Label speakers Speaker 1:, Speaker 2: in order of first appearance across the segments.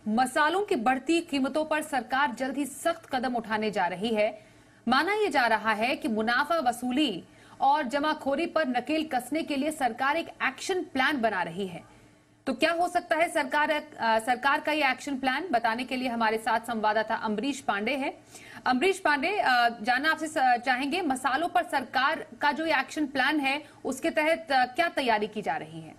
Speaker 1: मसालों की बढ़ती कीमतों पर सरकार जल्द ही सख्त कदम उठाने जा रही है। माना यह जा रहा है कि मुनाफा वसूली और जमाखोरी पर नकेल कसने के लिए सरकार एक एक्शन प्लान बना रही है। तो क्या हो सकता है सरकार का ये एक्शन प्लान? बताने के लिए हमारे साथ संवाददाता अम्बरीश पांडे है। अम्बरीश पांडे, जानना आपसे चाहेंगे, मसालों पर सरकार का जो ये एक्शन प्लान है उसके तहत क्या तैयारी की जा रही है?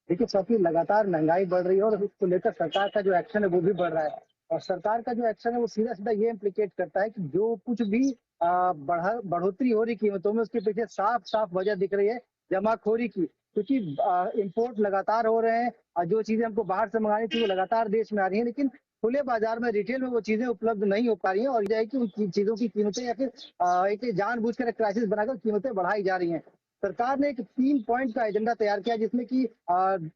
Speaker 2: देखिए, साथी लगातार महंगाई बढ़ रही है और उसको लेकर सरकार का जो एक्शन है वो भी बढ़ रहा है। और सरकार का जो एक्शन है वो सीधा सीधा ये इम्प्लीकेट करता है कि जो कुछ भी बढ़ोतरी हो रही कीमतों में, उसके पीछे साफ साफ वजह दिख रही है जमाखोरी की। क्योंकि इम्पोर्ट लगातार हो रहे हैं और जो चीजें हमको बाहर से मंगानी थी वो लगातार देश में आ रही है, लेकिन खुले बाजार में रिटेल में वो चीजें उपलब्ध नहीं हो पा रही हैं। और यह है कि उन चीजों की कीमतें या फिर एक जानबूझकर एक क्राइसिस बनाकर कीमतें बढ़ाई जा रही हैं। सरकार ने एक 3 पॉइंट का एजेंडा तैयार किया, जिसमें कि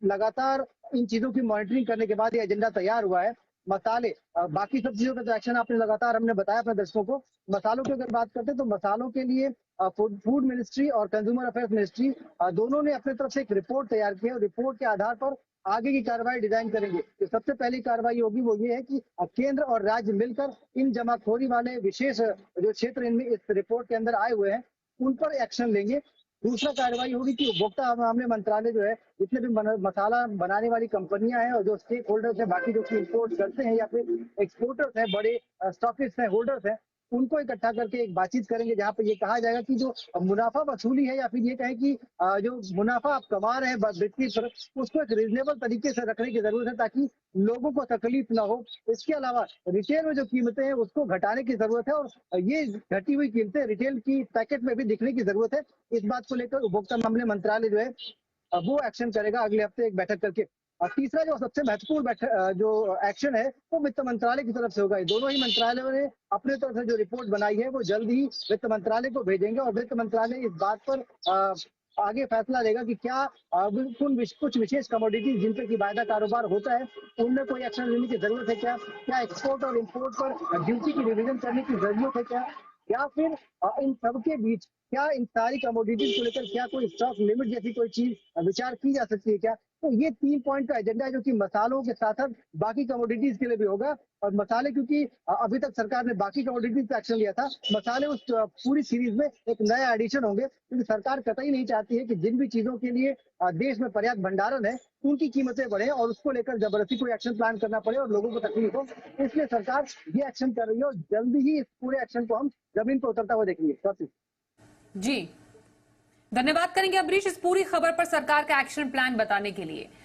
Speaker 2: लगातार इन चीजों की मॉनिटरिंग करने के बाद ये एजेंडा तैयार हुआ है। मसाले, बाकी सब चीजों का तो एक्शन आपने लगातार हमने बताया अपने दर्शकों को। मसालों की अगर बात करते हैं तो मसालों के लिए फूड मिनिस्ट्री और कंज्यूमर अफेयर्स मिनिस्ट्री दोनों ने अपनी तरफ से एक रिपोर्ट तैयार की है और रिपोर्ट के आधार पर आगे की कार्रवाई डिजाइन करेंगे। तो सबसे पहली कार्रवाई होगी वो ये है कि केंद्र और राज्य मिलकर इन जमाखोरी वाले विशेष जो क्षेत्र इनमें इस रिपोर्ट के अंदर आए हुए हैं उन पर एक्शन लेंगे। दूसरा कार्रवाई होगी कि उपभोक्ता मामले मंत्रालय जो है, जितने भी मसाला बनाने वाली कंपनियां हैं और जो स्टेक होल्डर्स हैं, बाकी जो इम्पोर्ट करते हैं या फिर एक्सपोर्टर्स हैं, बड़े स्टॉकिस्ट हैं, होल्डर्स हैं, उनको इकट्ठा करके एक बातचीत करेंगे जहां पे ये कहा जाएगा कि जो मुनाफा वसूली है या फिर ये कहें कि जो मुनाफा आप कमा रहे हैं बिक्री पर, उसको एक रीजनेबल तरीके से रखने की जरूरत है ताकि लोगों को तकलीफ ना हो। इसके अलावा रिटेल में जो कीमतें हैं उसको घटाने की जरूरत है और ये घटी हुई कीमतें रिटेल की पैकेट में भी दिखने की जरूरत है। इस बात को लेकर उपभोक्ता मामले मंत्रालय जो है वो एक्शन करेगा अगले हफ्ते एक बैठक करके। और तीसरा जो सबसे महत्वपूर्ण जो एक्शन है वो वित्त मंत्रालय की तरफ से होगा। दोनों ही मंत्रालयों ने अपने तरफ से जो रिपोर्ट बनाई है वो जल्द ही वित्त मंत्रालय को भेजेंगे और वित्त मंत्रालय इस बात पर आगे फैसला लेगा कि क्या कुछ विशेष कमोडिटीज जिन पे की वायदा कारोबार होता है उनमें कोई एक्शन लेने की जरूरत है क्या, क्या एक्सपोर्ट और इम्पोर्ट पर ड्यूटी की रिवीजन करने की जरूरत है क्या, या फिर इन सबके बीच क्या इन सारी कमोडिटीज को लेकर क्या कोई स्टॉक लिमिट जैसी कोई चीज विचार की जा सकती है क्या। तो ये 3 पॉइंट का एजेंडा है जो कि मसालों के साथ साथ बाकी कमोडिटीज के लिए भी होगा। और मसाले, क्योंकि अभी तक सरकार ने बाकी कमोडिटीज पे एक्शन लिया था, मसाले उस पूरी सीरीज में एक नया एडिशन होंगे, क्योंकि सरकार कतई नहीं चाहती है कि जिन भी चीजों के लिए देश में पर्याप्त भंडारण है उनकी कीमतें बढ़े और उसको लेकर जबरदस्ती कोई एक्शन प्लान करना पड़े और लोगों को तकलीफ हो। इसलिए सरकार ये एक्शन कर रही है और जल्दी ही इस पूरे एक्शन को हम जमीन पर उतरता हुआ देखेंगे।
Speaker 1: जी, धन्यवाद करेंगे अम्बरीश इस पूरी खबर पर सरकार का एक्शन प्लान बताने के लिए।